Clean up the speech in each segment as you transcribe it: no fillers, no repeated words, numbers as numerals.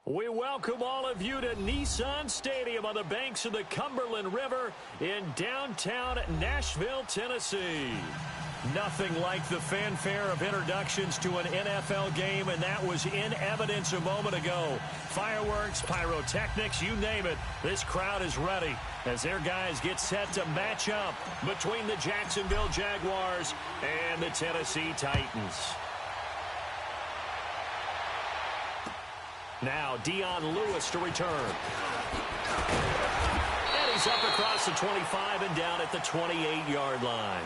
We welcome all of you to Nissan Stadium on the banks of the Cumberland River in downtown Nashville, Tennessee. Nothing like the fanfare of introductions to an NFL game, and that was in evidence a moment ago. Fireworks, pyrotechnics, you name it. This crowd is ready as their guys get set to match up between the Jacksonville Jaguars and the Tennessee Titans. Now, Dion Lewis to return. And he's up across the 25 and down at the 28-yard line.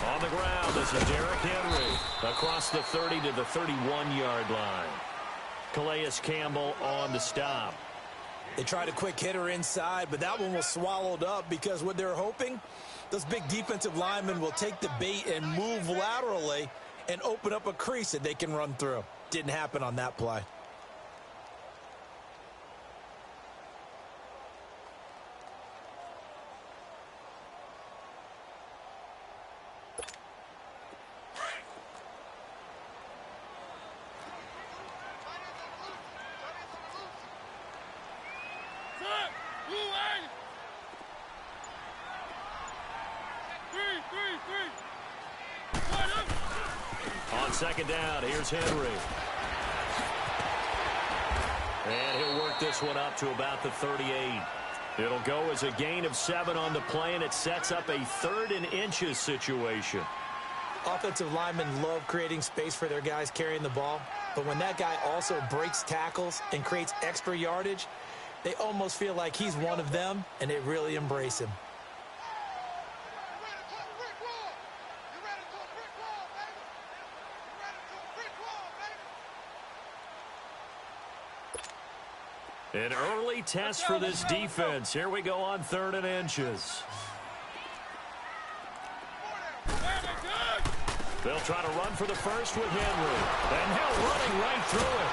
On the ground, this is Derrick Henry across the 30 to the 31-yard line. Calais Campbell on the stop. They tried a quick hitter inside, but that one was swallowed up because what they're hoping, those big defensive linemen will take the bait and move laterally and open up a crease that they can run through. Didn't happen on that play. On second down, here's Henry. And he'll work this one up to about the 38. It'll go as a gain of 7 on the play, and it sets up a 3rd and inches situation. Offensive linemen love creating space for their guys carrying the ball, but when that guy also breaks tackles and creates extra yardage, they almost feel like he's one of them, and they really embrace him. An early test for this defense. Here we go on 3rd and inches. They'll try to run for the first with Henry. And he'll running right through it.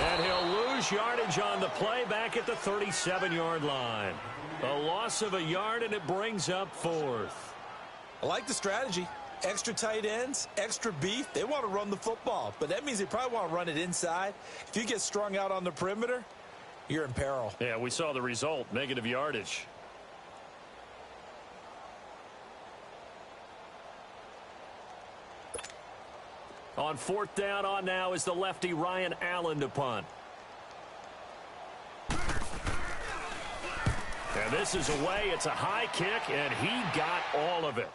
And he'll lose yardage on the play back at the 37-yard line. A loss of a yard, and it brings up 4th. I like the strategy. Extra tight ends, extra beef. They want to run the football, but that means they probably want to run it inside. If you get strung out on the perimeter, you're in peril. Yeah, we saw the result, negative yardage. On 4th down on now is the lefty Ryan Allen to punt. And this is away. It's a high kick, and he got all of it.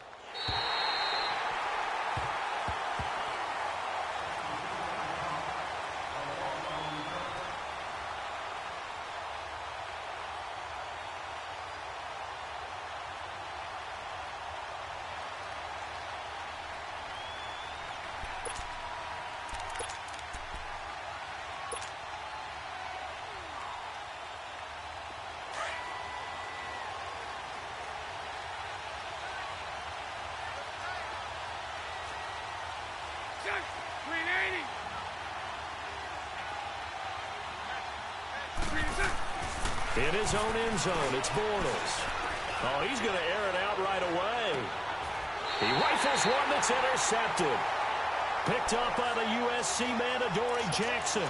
In his own end zone, it's Bortles. Oh, he's going to air it out right away. He rifles one that's intercepted. Picked up by the USC man, Adoree Jackson.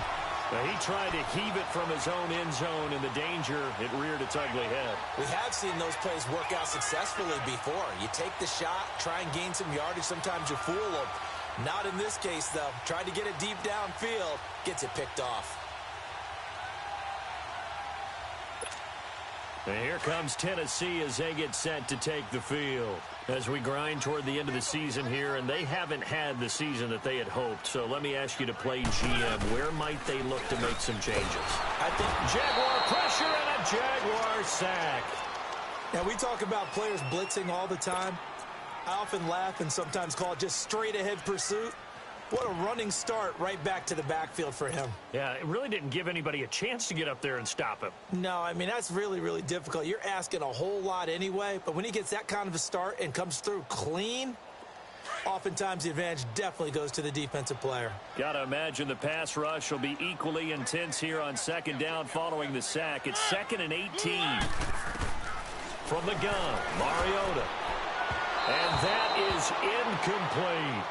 He tried to heave it from his own end zone, and the danger, it reared its ugly head. We have seen those plays work out successfully before. You take the shot, try and gain some yardage. Sometimes you fool them. Not in this case, though. Tried to get it deep downfield, gets it picked off. And here comes Tennessee as they get set to take the field. As we grind toward the end of the season here, and they haven't had the season that they had hoped. So let me ask you to play GM. Where might they look to make some changes? I think Jaguar pressure and a Jaguar sack. Now, we talk about players blitzing all the time. I often laugh and sometimes call it just straight-ahead pursuit. What a running start right back to the backfield for him. Yeah, it really didn't give anybody a chance to get up there and stop him. No, I mean, that's really, really difficult. You're asking a whole lot anyway, but when he gets that kind of a start and comes through clean, oftentimes the advantage definitely goes to the defensive player. Got to imagine the pass rush will be equally intense here on second down following the sack. It's 2nd and 18. From the gun, Mariota. And that is incomplete.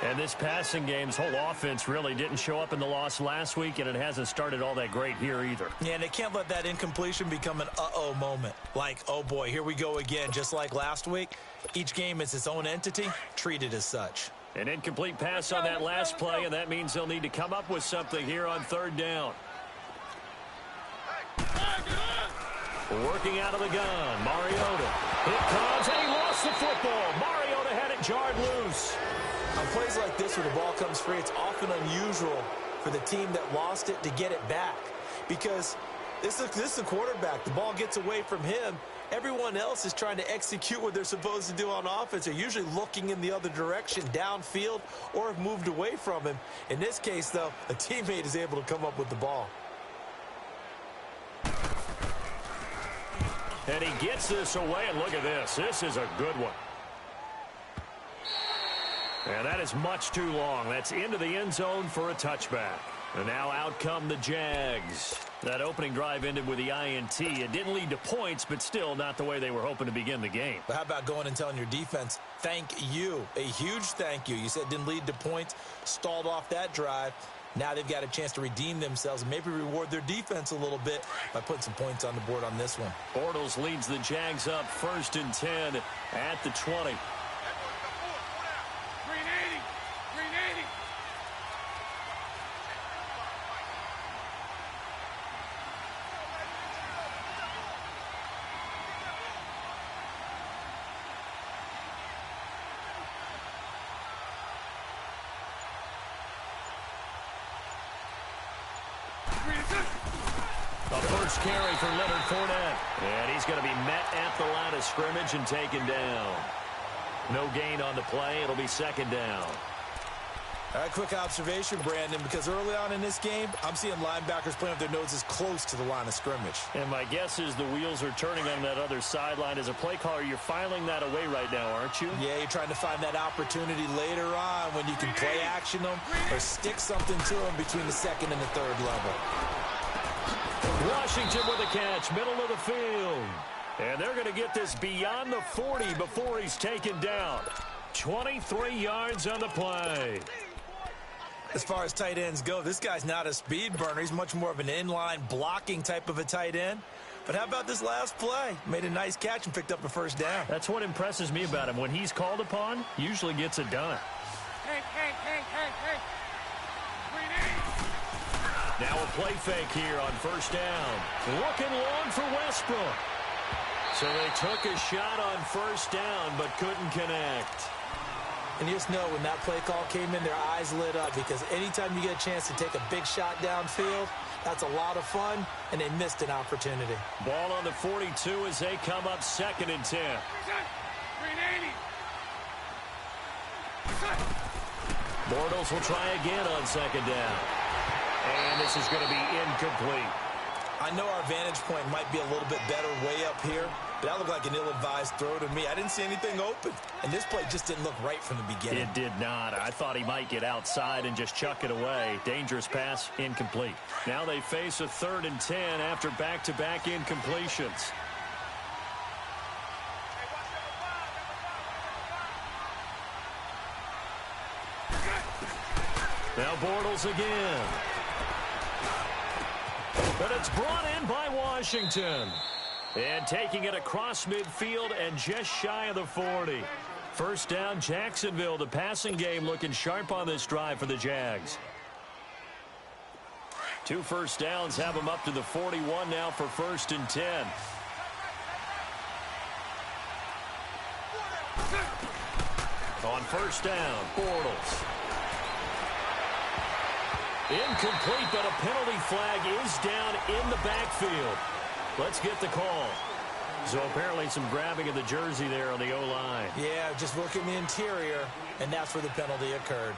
And this passing game's whole offense really didn't show up in the loss last week, and it hasn't started all that great here either. Yeah, and they can't let that incompletion become an uh-oh moment. Like, oh boy, here we go again, just like last week. Each game is its own entity, treated as such. An incomplete pass on that last play, and that means they'll need to come up with something here on 3rd down. Working out of the gun, Mariota. It comes, and he lost the football. Mariota had it jarred loose. On plays like this where the ball comes free, it's often unusual for the team that lost it to get it back. Because this is a quarterback. The ball gets away from him. Everyone else is trying to execute what they're supposed to do on offense. They're usually looking in the other direction, downfield, or have moved away from him. In this case, though, a teammate is able to come up with the ball. And he gets this away, and look at this. This is a good one. And that is much too long. That's into the end zone for a touchback. And now out come the Jags. That opening drive ended with the INT. It didn't lead to points, but still not the way they were hoping to begin the game. But how about going and telling your defense, thank you, a huge thank you. You said it didn't lead to points, stalled off that drive. Now they've got a chance to redeem themselves and maybe reward their defense a little bit by putting some points on the board on this one. Bortles leads the Jags up 1st and 10 at the 20. A first carry for Leonard Fournette. And he's going to be met at the line of scrimmage and taken down. No gain on the play. It'll be 2nd down. All right, quick observation, Brandon, because early on in this game, I'm seeing linebackers playing with their noses close to the line of scrimmage. And my guess is the wheels are turning on that other sideline. As a play caller, you're filing that away right now, aren't you? Yeah, you're trying to find that opportunity later on when you can play action them or stick something to them between the 2nd and the 3rd level. Washington with a catch, middle of the field. And they're going to get this beyond the 40 before he's taken down. 23 yards on the play. As far as tight ends go, this guy's not a speed burner. He's much more of an inline blocking type of a tight end. But how about this last play? Made a nice catch and picked up a 1st down. That's what impresses me about him. When he's called upon, usually gets it done. Hey. Now a play fake here on 1st down. Looking long for Westbrook. So they took a shot on 1st down, but couldn't connect. And you just know when that play call came in, their eyes lit up because anytime you get a chance to take a big shot downfield, that's a lot of fun, and they missed an opportunity. Ball on the 42 as they come up 2nd and 10. Bortles will try again on 2nd down. And this is going to be incomplete. I know our vantage point might be a little bit better way up here, but that looked like an ill-advised throw to me. I didn't see anything open, and this play just didn't look right from the beginning. It did not. I thought he might get outside and just chuck it away. Dangerous pass, incomplete. Now they face a 3rd and 10 after back-to-back incompletions. Now Bortles again. But it's brought in by Washington. And taking it across midfield and just shy of the 40. 1st down, Jacksonville. The passing game looking sharp on this drive for the Jags. 2 first downs have them up to the 41 now for 1st and 10. On first down, Bortles. Incomplete, but a penalty flag is down in the backfield. Let's get the call. So apparently some grabbing of the jersey there on the O-line. Yeah, just working the interior, and that's where the penalty occurred.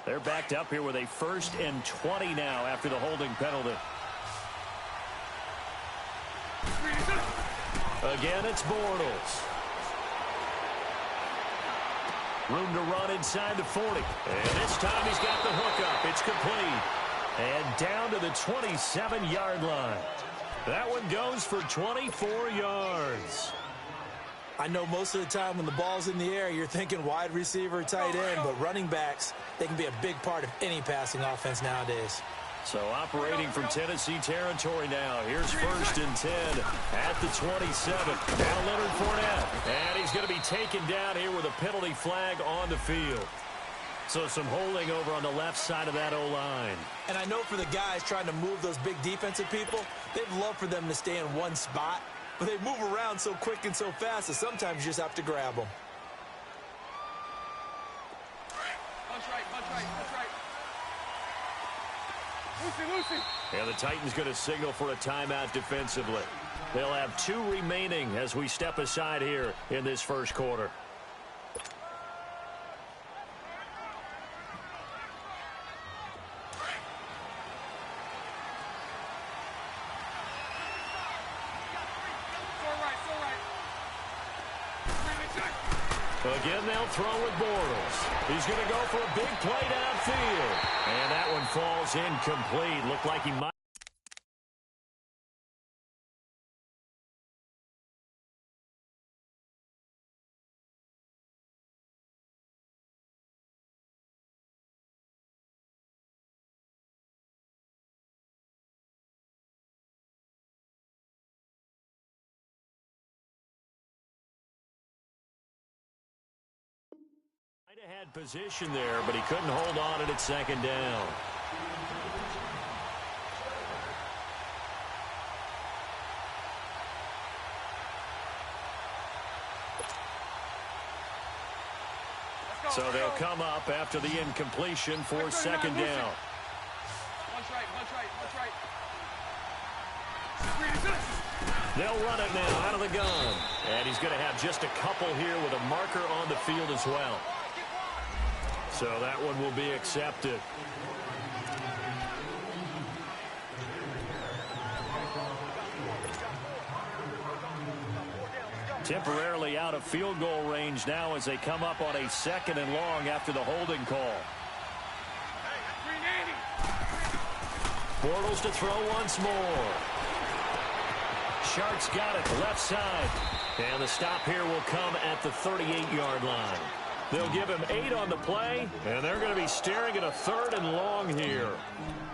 They're backed up here with a 1st and 20 now after the holding penalty. Again, it's Bortles. Room to run inside the 40. And this time he's got the hook up. It's complete. And down to the 27-yard line. That one goes for 24 yards. I know most of the time when the ball's in the air, you're thinking wide receiver, tight end, but running backs, they can be a big part of any passing offense nowadays. So operating from Tennessee territory now. Here's 1st and 10 at the 27. Now Leonard Fournette. And he's going to be taken down here with a penalty flag on the field. So some holding over on the left side of that O-line. And I know for the guys trying to move those big defensive people, they'd love for them to stay in one spot. But they move around so quick and so fast that sometimes you just have to grab them. Punch right, punch right, punch right. Lucy, Lucy. And the Titans going to signal for a timeout defensively. They'll have 2 remaining as we step aside here in this first quarter. Again, they'll throw with Bortles. He's going to go for a big play downfield. And that one falls incomplete. Looked like he might. Had position there, but he couldn't hold on at its 2nd down. So they'll come up after the incompletion for 2nd down. Punch right, punch right, punch right. They'll run it now out of the gun. And he's going to have just a couple here with a marker on the field as well. So that one will be accepted. Temporarily out of field goal range now as they come up on a 2nd and long after the holding call. Bortles to throw once more. Shark's got it, left side. And the stop here will come at the 38-yard line. They'll give him 8 on the play, and they're going to be staring at a 3rd and long here.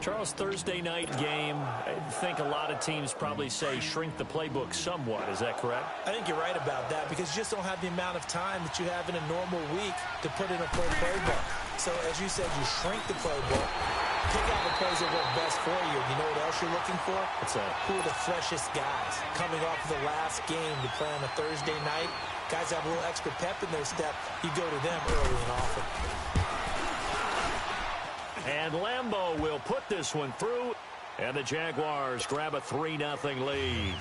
Charles, Thursday night game, I think a lot of teams probably say shrink the playbook somewhat. Is that correct? I think you're right about that because you just don't have the amount of time that you have in a normal week to put in a full playbook. So as you said, you shrink the playbook, pick out the plays that work best for you. You know what else you're looking for? What's that? Who are the freshest guys coming off the last game to play on a Thursday night? Guys have a little extra pep in their step. You go to them early and often. And Lambeau will put this one through. And the Jaguars grab a 3-0 lead.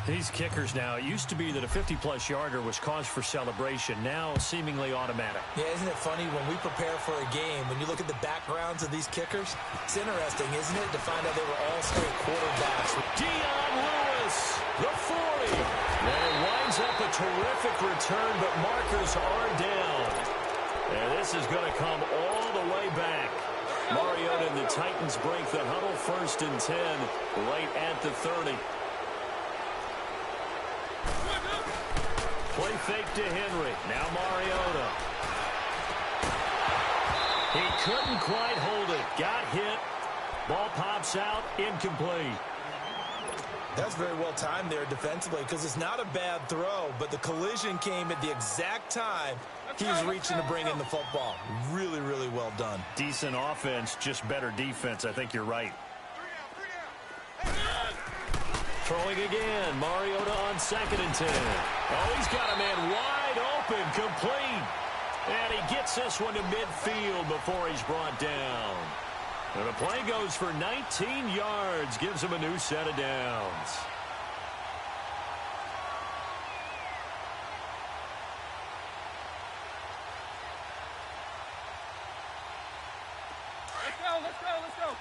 These kickers now, it used to be that a 50-plus yarder was cause for celebration. Now seemingly automatic. Yeah, isn't it funny when we prepare for a game, when you look at the backgrounds of these kickers, it's interesting, isn't it, to find out they were all straight quarterbacks. Dion Lewis, the 40. And it winds up a terrific return, but markers are down. And this is going to come all the way back. Mariota and the Titans break the huddle, 1st and 10, right at the 30. Play fake to Henry. Now Mariota. He couldn't quite hold it. Got hit. Ball pops out. Incomplete. That's very well timed there defensively because it's not a bad throw, but the collision came at the exact time he's reaching to bring in the football. Really, really well done. Decent offense, just better defense. I think you're right. Throwing again. Mariota on 2nd and 10. Oh, he's got a man wide open, complete. And he gets this one to midfield before he's brought down. And the play goes for 19 yards, gives him a new set of downs. Let's go.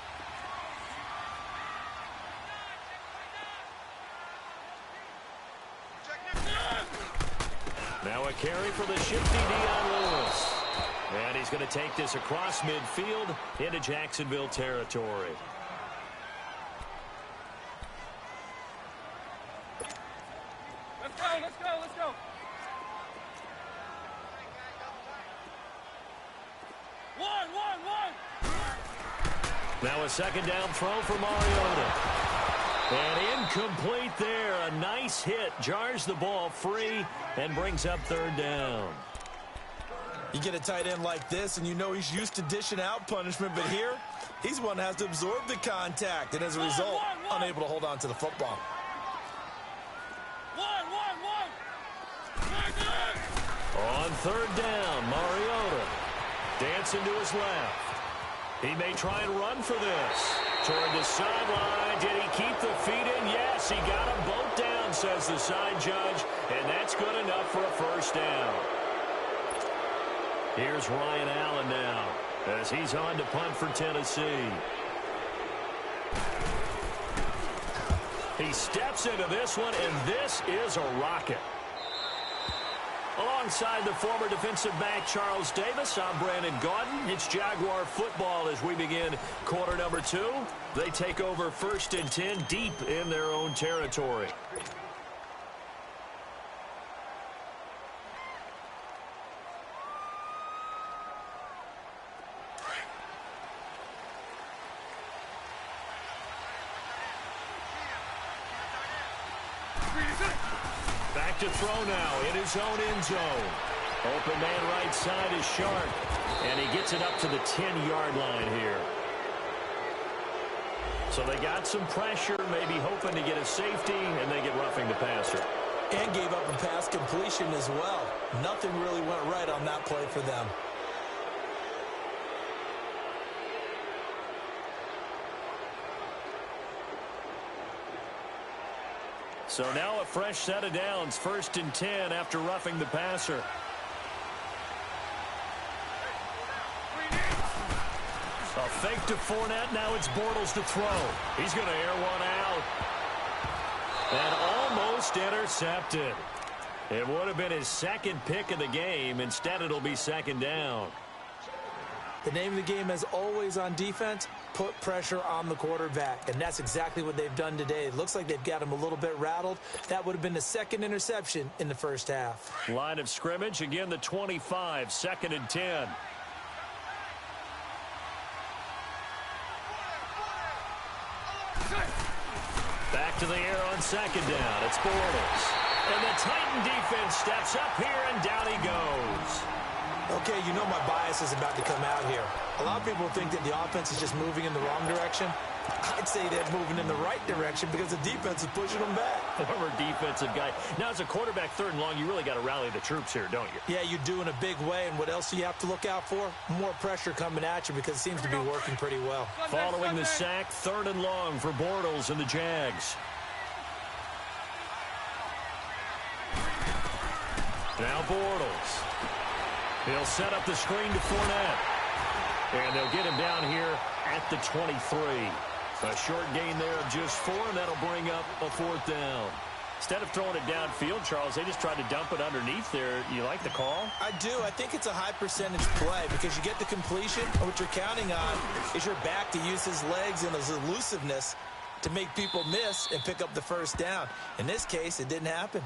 Now a carry for the shifty Dion Lewis. And he's going to take this across midfield into Jacksonville territory. Let's go. One. Now a 2nd down throw for Mariota. And incomplete there. A nice hit. Jars the ball free and brings up 3rd down. You get a tight end like this, and you know he's used to dishing out punishment, but here, he's one that has to absorb the contact, and as a result, unable to hold on to the football. On 3rd down, Mariota dancing to his left. He may try and run for this. Toward the sideline. Did he keep the feet in? Yes, he got them both down, says the side judge, and that's good enough for a 1st down. Here's Ryan Allen now as he's on to punt for Tennessee. He steps into this one, and this is a rocket. Alongside the former defensive back Charles Davis, I'm Brandon Gaudin. It's Jaguar football as we begin quarter number 2. They take over 1st and 10 deep in their own territory. Back to throw now in his own end zone. Open man right side is Sharp. And he gets it up to the 10-yard line here. So they got some pressure, maybe hoping to get a safety, and they get roughing the passer. And gave up a pass completion as well. Nothing really went right on that play for them. So now a fresh set of downs, 1st and 10 after roughing the passer. A fake to Fournette. Now it's Bortles to throw. He's going to air one out. And almost intercepted. It would have been his 2nd pick of the game. Instead, it'll be 2nd down. The name of the game, as always on defense, put pressure on the quarterback. And that's exactly what they've done today. It looks like they've got him a little bit rattled. That would have been the 2nd interception in the 1st half. Line of scrimmage, again the 25, 2nd and 10. Back to the air on 2nd down. It's Bortles. And the Titan defense steps up here, and down he goes. Okay, you know my bias is about to come out here. A lot of people think that the offense is just moving in the wrong direction. I'd say they're moving in the right direction because the defense is pushing them back. Former defensive guy. Now, as a quarterback 3rd and long, you really got to rally the troops here, don't you? Yeah, you do in a big way. And what else do you have to look out for? More pressure coming at you because it seems to be working pretty well. Following the sack, 3rd and long for Bortles and the Jags. Now Bortles. He'll set up the screen to Fournette. And they'll get him down here at the 23. A short gain there of just 4, and that'll bring up a 4th down. Instead of throwing it downfield, Charles, they just tried to dump it underneath there. You like the call? I do. I think it's a high percentage play because you get the completion, and what you're counting on is your back to use his legs and his elusiveness to make people miss and pick up the 1st down. In this case, it didn't happen.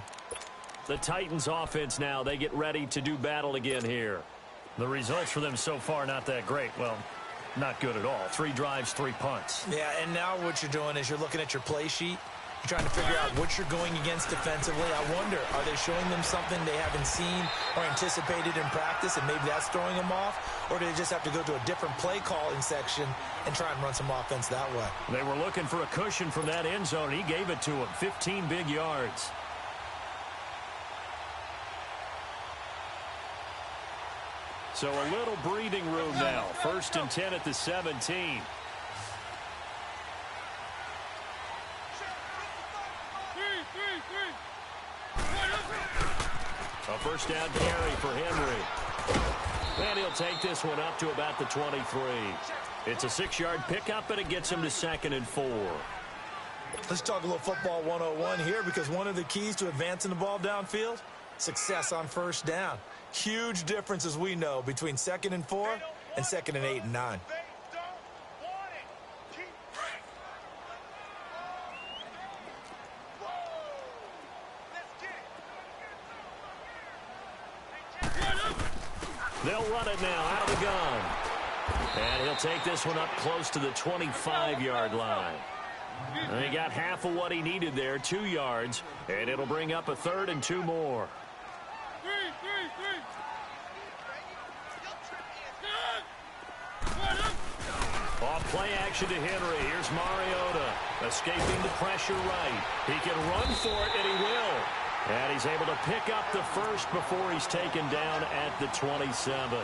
The Titans offense now, they get ready to do battle again here. The results for them so far not that great. Well, not good at all. 3 drives, 3 punts. Yeah, and now what you're doing is you're looking at your play sheet, trying to figure out what you're going against defensively. I wonder, are they showing them something they haven't seen or anticipated in practice, and maybe that's throwing them off? Or do they just have to go to a different play calling section and try and run some offense that way? They were looking for a cushion from that end zone. He gave it to him, 15 big yards. So a little breathing room now. 1st and 10 at the 17. A first down carry for Henry. And he'll take this one up to about the 23. It's a 6-yard pickup, and it gets him to 2nd and 4. Let's talk a little football 101 here, because one of the keys to advancing the ball downfield, success on first down. Huge difference, as we know, between 2nd and 4 and 2nd and 8 and 9. They'll run it now out of the gun. And he'll take this one up close to the 25-yard line. And he got half of what he needed there, 2 yards. And it'll bring up a 3rd and 2 more. Off play action to Henry. Here's Mariota escaping the pressure right. He can run for it, and he will. And he's able to pick up the first before he's taken down at the 27.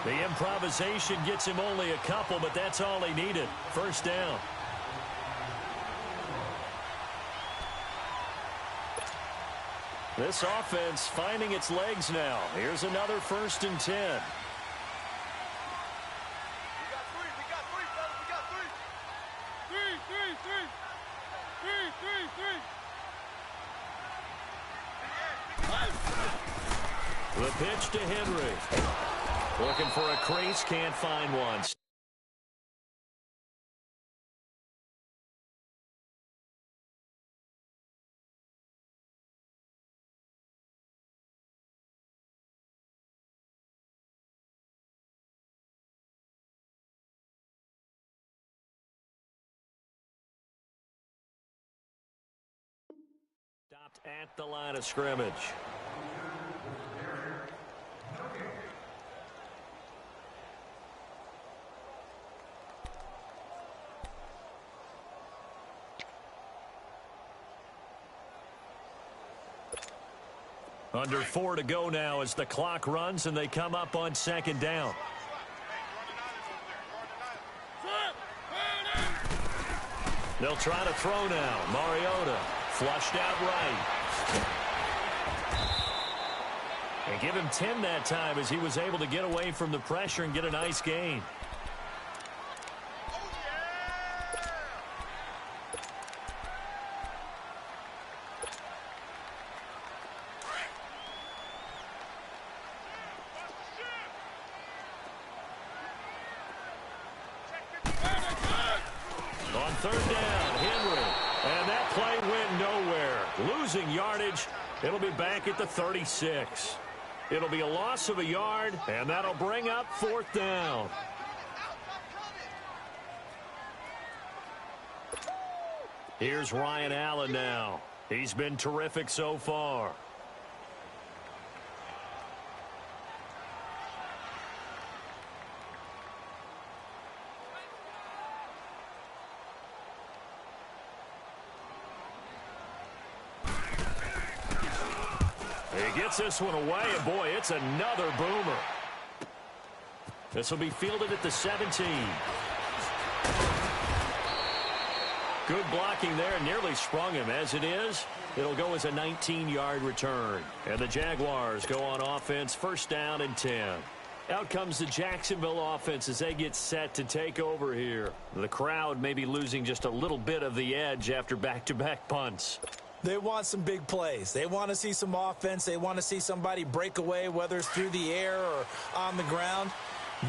The improvisation gets him only a couple, but that's all he needed. First down. This offense finding its legs now. Here's another 1st and 10. The pitch to Henry. Looking for a crease, can't find one. Stopped at the line of scrimmage. Under 4 to go now as the clock runs and they come up on 2nd down. They'll try to throw now. Mariota flushed out right. And give him 10 that time as he was able to get away from the pressure and get a nice gain. On 3rd down, Henry. And that play went nowhere. Losing yardage. It'll be back at the 36. It'll be a loss of a yard, and that'll bring up 4th down. Here's Ryan Allen now. He's been terrific so far. He gets this one away, and boy, it's another boomer. This will be fielded at the 17. Good blocking there, nearly sprung him. As it is, it'll go as a 19-yard return. And the Jaguars go on offense, 1st down and 10. Out comes the Jacksonville offense as they get set to take over here. The crowd may be losing just a little bit of the edge after back-to-back punts. They want some big plays. They want to see some offense. They want to see somebody break away, whether it's through the air or on the ground.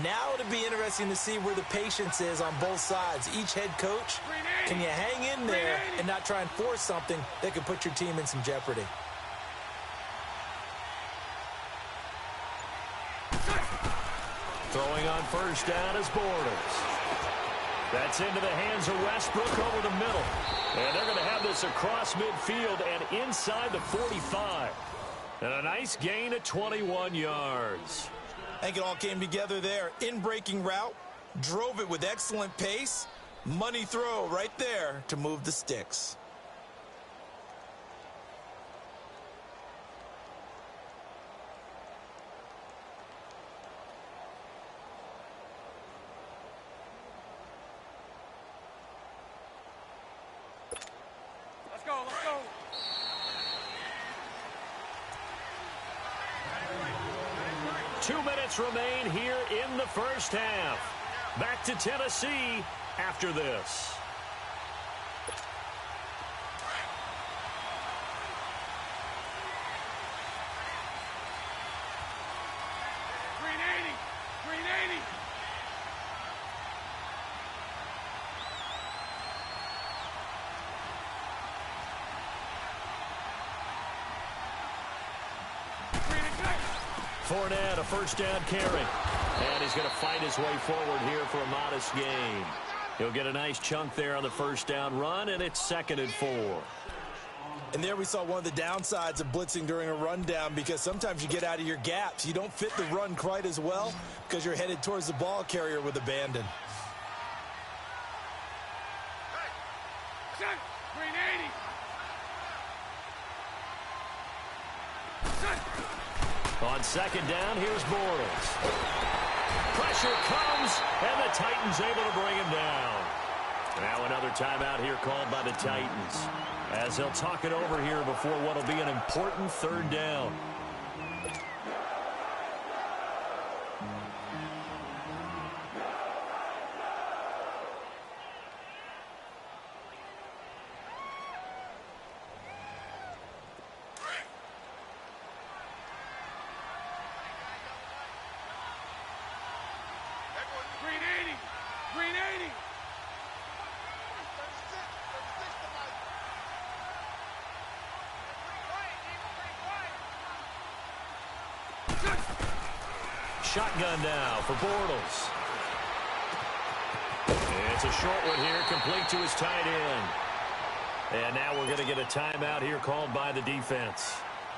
Now it'll be interesting to see where the patience is on both sides. Each head coach, can you hang in there and not try and force something that could put your team in some jeopardy? Throwing on 1st down is Borders. That's into the hands of Westbrook over the middle. And they're going to have this across midfield and inside the 45. And a nice gain of 21 yards. I think it all came together there. In-breaking route, drove it with excellent pace. Money throw right there to move the sticks. Let's go, let's go. Two minutes remain here in the first half. Back to Tennessee after this. Green 80, green 80. Green and good. Fournette, a first down carry. And he's going to fight his way forward here for a modest gain. He'll get a nice chunk there on the first down run, and it's 2nd and 4. And there we saw one of the downsides of blitzing during a rundown, because sometimes you get out of your gaps. You don't fit the run quite as well because you're headed towards the ball carrier with abandon. Set. Green 80. Set. On 2nd down, here's Bortles. Pressure comes, and the Titans able to bring him down. Now another timeout here called by the Titans, as they'll talk it over here before what will be an important 3rd down. Green 80, green 80. Shotgun now for Bortles. It's a short one here, complete to his tight end. And now we're going to get a timeout here called by the defense,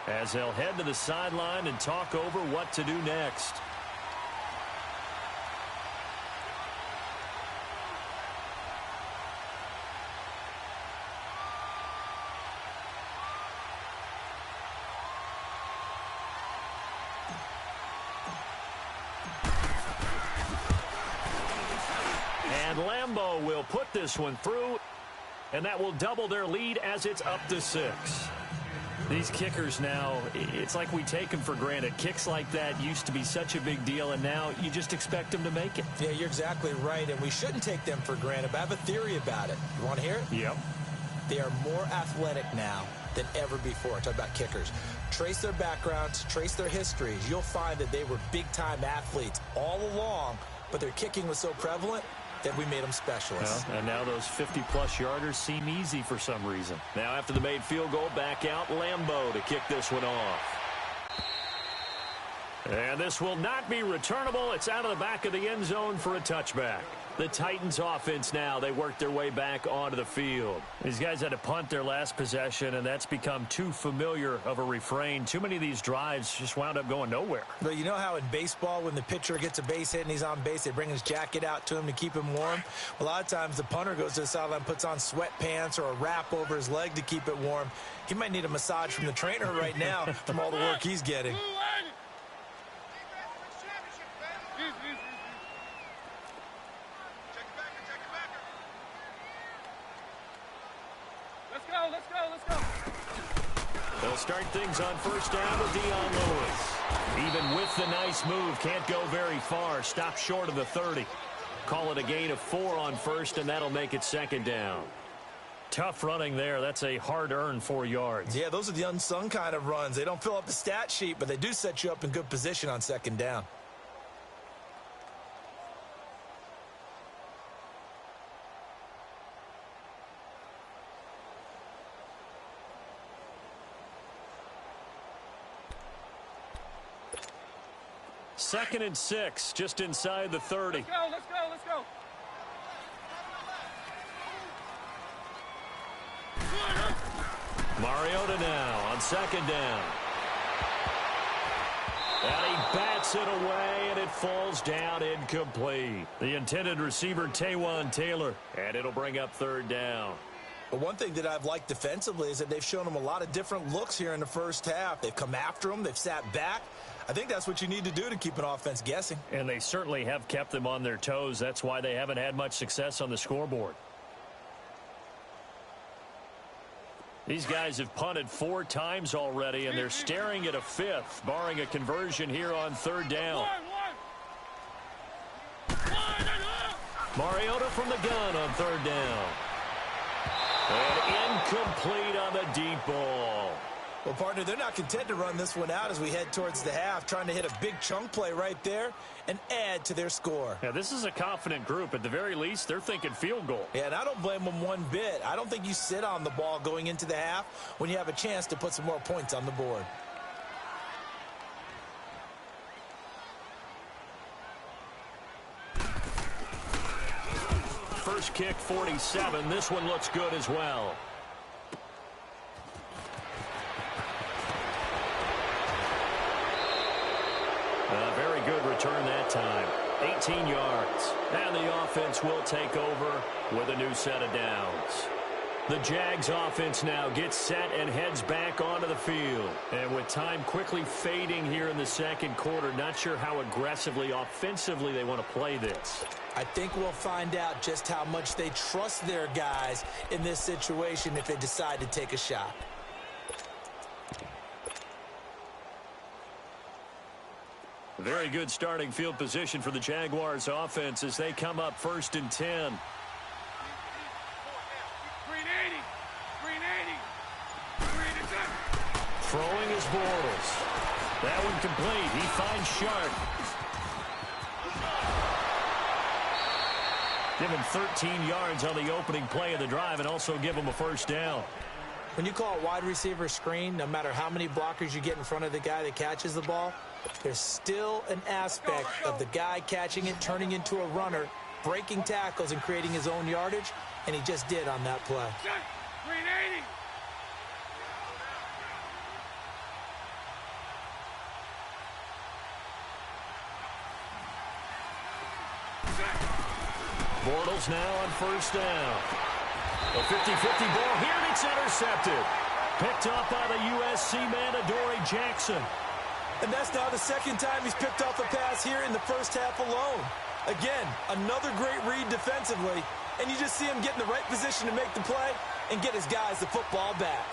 as they'll head to the sideline and talk over what to do next. And Lambeau will put this one through, and that will double their lead as it's up to 6. These kickers now, it's like we take them for granted. Kicks like that used to be such a big deal, and now you just expect them to make it. Yeah, you're exactly right, and we shouldn't take them for granted, but I have a theory about it. You want to hear it? Yep. They are more athletic now than ever before. Talk about kickers. Trace their backgrounds, trace their histories. You'll find that they were big-time athletes all along, but their kicking was so prevalent that we made them specialists. Well, and now those 50-plus yarders seem easy for some reason. Now after the made field goal, back out Lambeau to kick this one off. And this will not be returnable. It's out of the back of the end zone for a touchback. The Titans offense now, they work their way back onto the field. These guys had to punt their last possession, and that's become too familiar of a refrain. Too many of these drives just wound up going nowhere. But you know how in baseball, when the pitcher gets a base hit and he's on base, they bring his jacket out to him to keep him warm? A lot of times the punter goes to the sideline, puts on sweatpants or a wrap over his leg to keep it warm. He might need a massage from the trainer right now from all the work he's getting. Let's go. They'll start things on first down with Dion Lewis. Even with the nice move, can't go very far. Stop short of the 30. Call it a gain of 4 on first, and that'll make it 2nd down. Tough running there. That's a hard-earned 4 yards. Yeah, those are the unsung kind of runs. They don't fill up the stat sheet, but they do set you up in good position on 2nd down. Second and 6, just inside the 30. Let's go. Mariota now on second down. And he bats it away, and it falls down incomplete. The intended receiver, Taywan Taylor, and it'll bring up third down. But one thing that I've liked defensively is that they've shown him a lot of different looks here in the first half. They've come after him. They've sat back. I think that's what you need to do to keep an offense guessing. And they certainly have kept them on their toes. That's why they haven't had much success on the scoreboard. These guys have punted 4 times already, and they're staring at a 5th, barring a conversion here on third down. Mariota from the gun on third down. And incomplete on the deep ball. Well, partner, they're not content to run this one out as we head towards the half, trying to hit a big chunk play right there and add to their score. Yeah, this is a confident group. At the very least, they're thinking field goal. Yeah, and I don't blame them one bit. I don't think you sit on the ball going into the half when you have a chance to put some more points on the board. First kick, 47. This one looks good as well. A very good return that time. 18 yards. And the offense will take over with a new set of downs. The Jags offense now gets set and heads back onto the field. And with time quickly fading here in the second quarter, not sure how aggressively, offensively they want to play this. I think we'll find out just how much they trust their guys in this situation if they decide to take a shot. Very good starting field position for the Jaguars offense as they come up 1st and 10. Throwing is Bortles. That one complete. He finds Sharp. Give him 13 yards on the opening play of the drive and also give him a first down. When you call a wide receiver screen, no matter how many blockers you get in front of the guy that catches the ball, there's still an aspect of the guy catching it, turning into a runner, breaking tackles and creating his own yardage, and he just did on that play. Bortles now on first down. A 50-50 ball here, and it's intercepted. Picked up by the USC man, Adoree Jackson. And that's now the second time he's picked off a pass here in the first half alone. Again, another great read defensively, and you just see him get in the right position to make the play and get his guys the football back.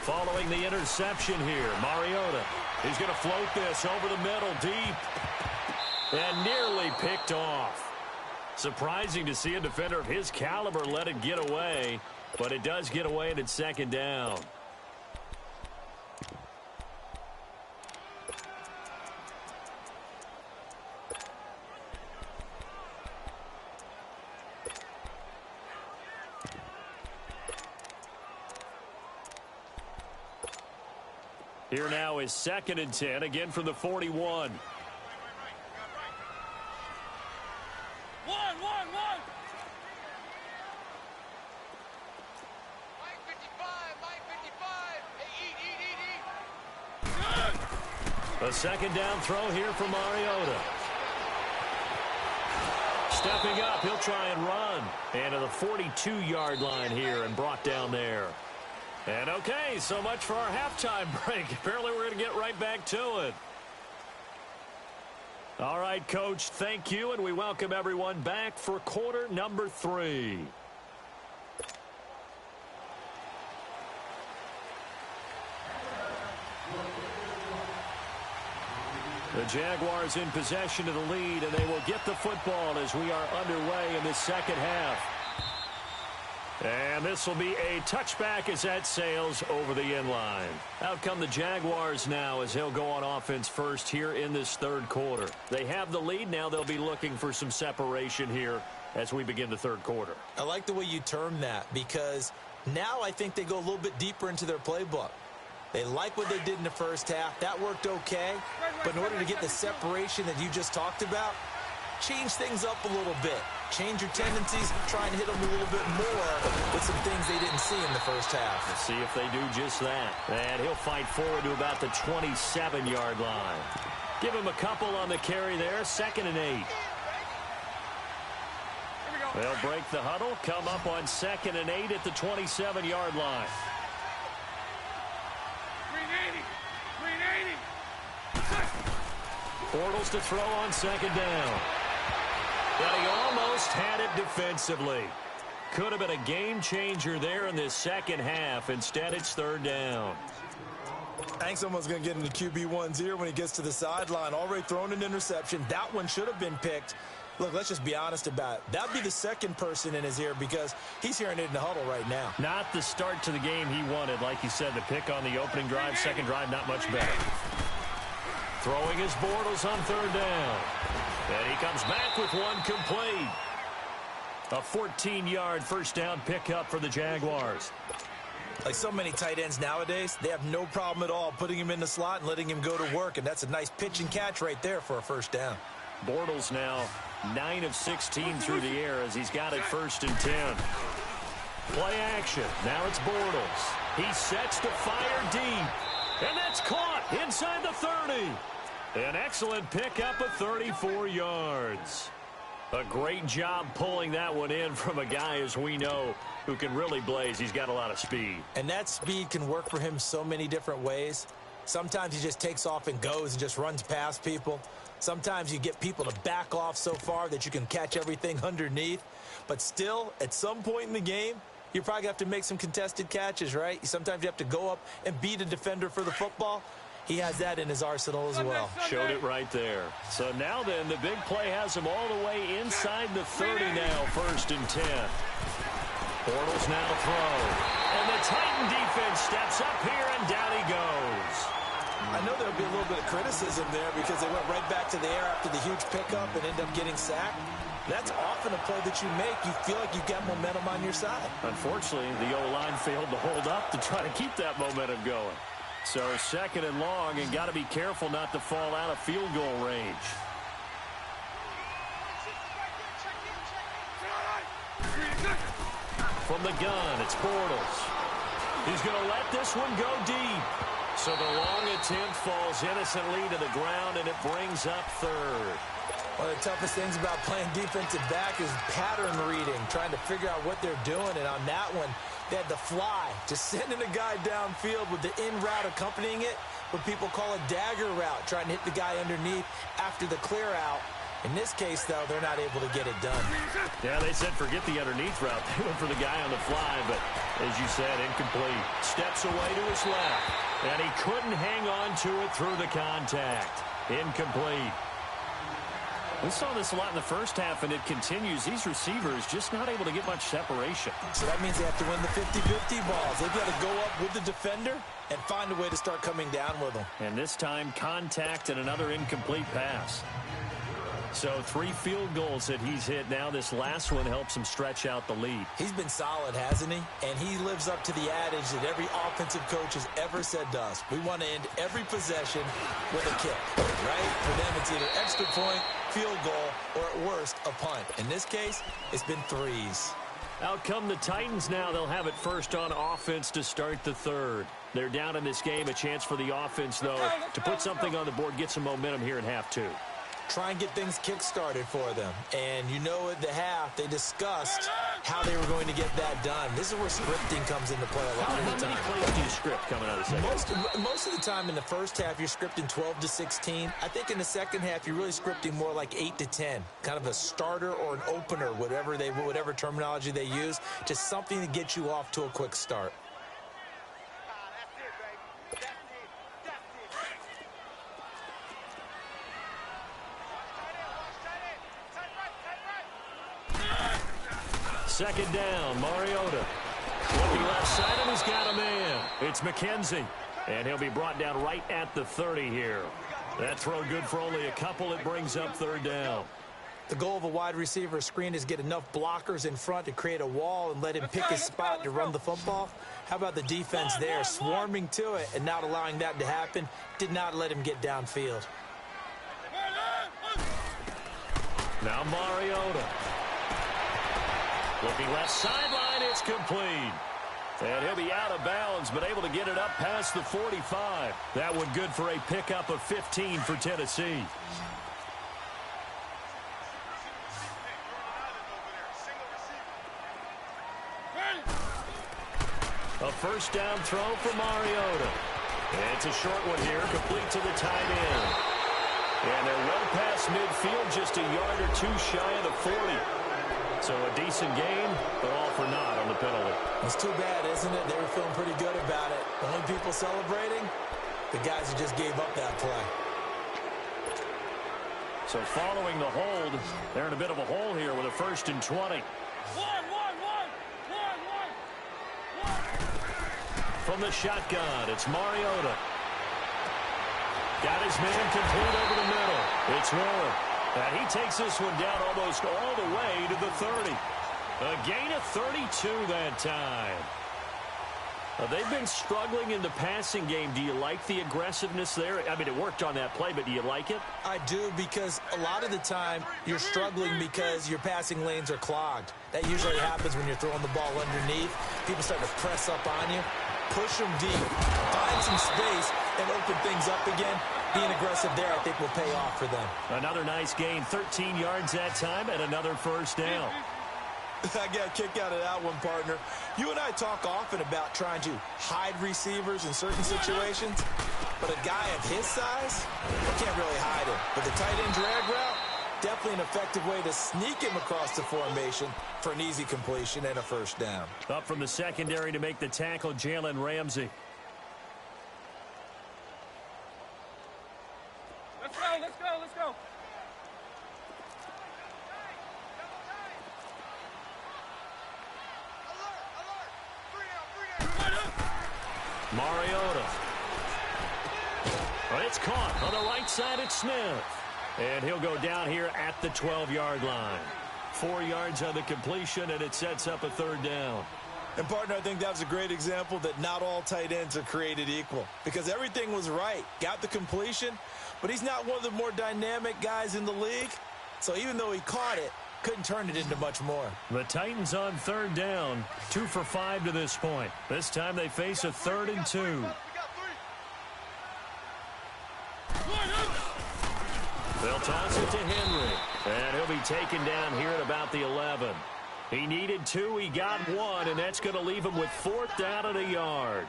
Following the interception here, Mariota. He's going to float this over the middle deep. And nearly picked off. Surprising to see a defender of his caliber let it get away, but it does get away and it's second down. Here now is 2nd and 10, again from the 41. A second down throw here for Mariota. Stepping up, he'll try and run. And to the 42-yard line here and brought down there. And okay, so much for our halftime break. Apparently we're going to get right back to it. All right, Coach, thank you, and we welcome everyone back for quarter number 3. The Jaguars in possession of the lead, and they will get the football as we are underway in this second half. And this will be a touchback as that sails over the end line. Out come the Jaguars now as he'll go on offense first here in this third quarter. They have the lead. Now they'll be looking for some separation here as we begin the third quarter. I like the way you term that because now I think they go a little bit deeper into their playbook. They like what they did in the first half. That worked okay. But in order to get the separation that you just talked about, change things up a little bit. Change your tendencies, try and hit them a little bit more with some things they didn't see in the first half. Let's see if they do just that. And he'll fight forward to about the 27-yard line. Give him a couple on the carry there. 2nd and 8. They'll break the huddle, come up on 2nd and 8 at the 27-yard line. 380. Bortles to throw on 2nd down. But he almost had it defensively. Could have been a game changer there in this second half. Instead, it's 3rd down. I think someone's going to get into QB1's ear when he gets to the sideline. Already thrown an interception. That one should have been picked. Look, let's just be honest about it. That would be the second person in his ear because he's hearing it in the huddle right now. Not the start to the game he wanted. Like you said, the pick on the opening drive, second drive, not much better. Throwing his Bortles on 3rd down. And he comes back with one complete. A 14-yard first down pickup for the Jaguars. Like so many tight ends nowadays, they have no problem at all putting him in the slot and letting him go to work. And that's a nice pitch and catch right there for a first down. Bortles now 9 of 16 through the air as he's got it 1st and 10. Play action. Now it's Bortles. He sets to fire deep. And that's caught inside the 30. An excellent pickup of 34 yards. A great job pulling that one in from a guy, as we know, who can really blaze. He's got a lot of speed. And that speed can work for him so many different ways. Sometimes he just takes off and goes and just runs past people. Sometimes you get people to back off so far that you can catch everything underneath. But still, at some point in the game, you're probably going to have to make some contested catches, right? Sometimes you have to go up and beat a defender for the football. He has that in his arsenal as well. Showed it right there. So now then, the big play has him all the way inside the 30 now, 1st and 10. Bortles now to throw. And the Titan defense steps up here, and down he goes. I know there'll be a little bit of criticism there because they went right back to the air after the huge pickup and end up getting sacked. That's often a play that you make. You feel like you've got momentum on your side. Unfortunately, the O-line failed to hold up to try to keep that momentum going. So 2nd and long, and got to be careful not to fall out of field goal range. From the gun, it's Bortles. He's going to let this one go deep. So the long attempt falls innocently to the ground, and it brings up 3rd. One of the toughest things about playing defensive back is pattern reading, trying to figure out what they're doing. And on that one, they had the fly, just sending a guy downfield with the in route accompanying it, what people call a dagger route, trying to hit the guy underneath after the clear out. In this case, though, they're not able to get it done. Yeah, they said forget the underneath route. They went for the guy on the fly, but as you said, incomplete. Steps away to his left, and he couldn't hang on to it through the contact. Incomplete. We saw this a lot in the first half, and it continues. These receivers just not able to get much separation. So that means they have to win the 50-50 balls. They've got to go up with the defender and find a way to start coming down with them. And this time, contact and another incomplete pass. So 3 field goals that he's hit now. This last one helps him stretch out the lead. He's been solid, hasn't he? And he lives up to the adage that every offensive coach has ever said to us. We want to end every possession with a kick, right? For them, it's either extra point, field goal, or at worst, a punt. In this case, it's been 3s. Out come the Titans now. They'll have it first on offense to start the 3rd. They're down in this game. A chance for the offense, though, to put something on the board, get some momentum here in half 2. Try and get things kick-started for them. And you know at the half, they discussed how they were going to get that done. This is where scripting comes into play a lot of the time. How many plays do you script coming out of the second? Most of the time in the first half, you're scripting 12 to 16. I think in the second half, you're really scripting more like 8 to 10. Kind of a starter or an opener, whatever terminology they use. Just something to get you off to a quick start. Second down, Mariota. He's got a man. It's McKenzie. And he'll be brought down right at the 30 here. That throw good for only a couple. It brings up third down. The goal of a wide receiver screen is get enough blockers in front to create a wall and let him pick his spot to run the football. How about the defense there, swarming to it and not allowing that to happen? Did not let him get downfield. Now Mariota. Looking left sideline, it's complete. And he'll be out of bounds, but able to get it up past the 45. That one good for a pickup of 15 for Tennessee. A first down throw for Mariota. It's a short one here, complete to the tight end. And they're well past midfield, just a yard or two shy of the 40. So a decent gain, but all for naught on the penalty. It's too bad, isn't it? They were feeling pretty good about it. The only people celebrating, the guys who just gave up that play. So following the hold, they're in a bit of a hole here with a 1st and 20. From the shotgun, it's Mariota. Got his man complete over the middle. It's Warren. And he takes this one down almost all the way to the 30. A gain of 32 that time. They've been struggling in the passing game. Do you like the aggressiveness there? I mean, it worked on that play, but do you like it? I do, because a lot of the time you're struggling because your passing lanes are clogged. That usually happens when you're throwing the ball underneath. People start to press up on you. Push them deep. Find some space and open things up again. Being aggressive there, I think, will pay off for them. Another nice gain, 13 yards that time, and another first down. I got a kick out of that one, partner. You and I talk often about trying to hide receivers in certain situations, but a guy of his size, you can't really hide him. But the tight end drag route, definitely an effective way to sneak him across the formation for an easy completion and a first down. Up from the secondary to make the tackle, Jalen Ramsey. Let's go, let's go, let's go. Mariota. Well, it's caught on the right side. It's Smith. And he'll go down here at the 12-yard line. 4 yards on the completion, and it sets up a third down. And, partner, I think that was a great example that not all tight ends are created equal, because everything was right. Got the completion, but he's not one of the more dynamic guys in the league. So even though he caught it, couldn't turn it into much more. The Titans on third down, 2 for 5 to this point. This time they face a 3rd and 2. They'll toss it to Henry, and he'll be taken down here at about the 11. He needed 2, he got 1, and that's going to leave him with 4th down and a yard.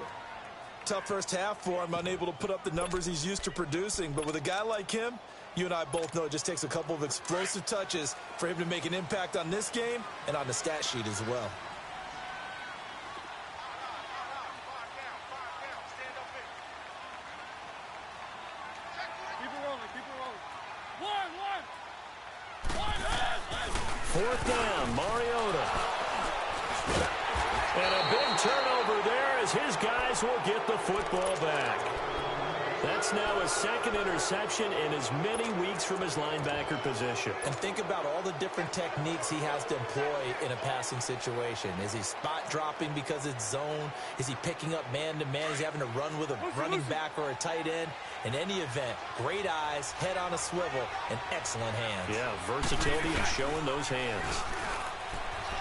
Tough first half for him, unable to put up the numbers he's used to producing. But with a guy like him, you and I both know it just takes a couple of explosive touches for him to make an impact on this game and on the stat sheet as well. Keep it rolling, keep it rolling. 4th down, Mariota. And a big turnover there as his guys will get the football back. That's now his 2nd interception in as many weeks from his linebacker position. And think about all the different techniques he has to employ in a passing situation. Is he spot dropping because it's zone? Is he picking up man-to-man? Is he having to run with a running back or a tight end? In any event, great eyes, head on a swivel, and excellent hands. Yeah, versatility and showing those hands.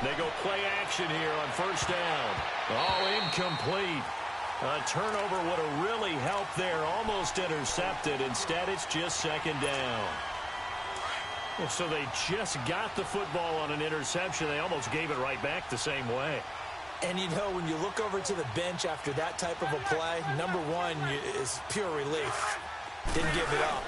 They go play action here on 1st down. Oh, incomplete. A turnover would have really helped there. Almost intercepted. Instead, it's just 2nd down. So they just got the football on an interception. They almost gave it right back the same way. And, you know, when you look over to the bench after that type of a play, number one is pure relief. Didn't give it up.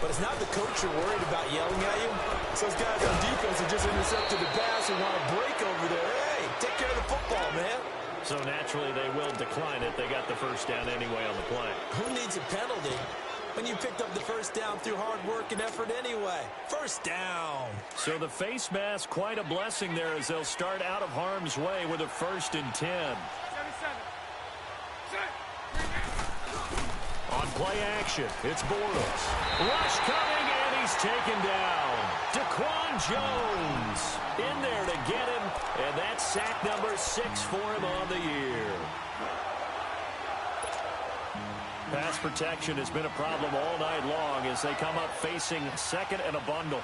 But it's not the coach you're worried about yelling at you. It's those guys on defense who just intercepted the pass and want to break over there. Hey, take care of the football, man. So naturally they will decline it. They got the first down anyway on the play. Who needs a penalty when you picked up the first down through hard work and effort anyway? First down. So the face mask, quite a blessing there as they'll start out of harm's way with a 1st and 10. 7-7. On play action, it's Bortles. Rush coming, and he's taken down. Daquan Jones in there to get him, and that's sack number 6 for him on the year. Pass protection has been a problem all night long as they come up facing second and a bundle.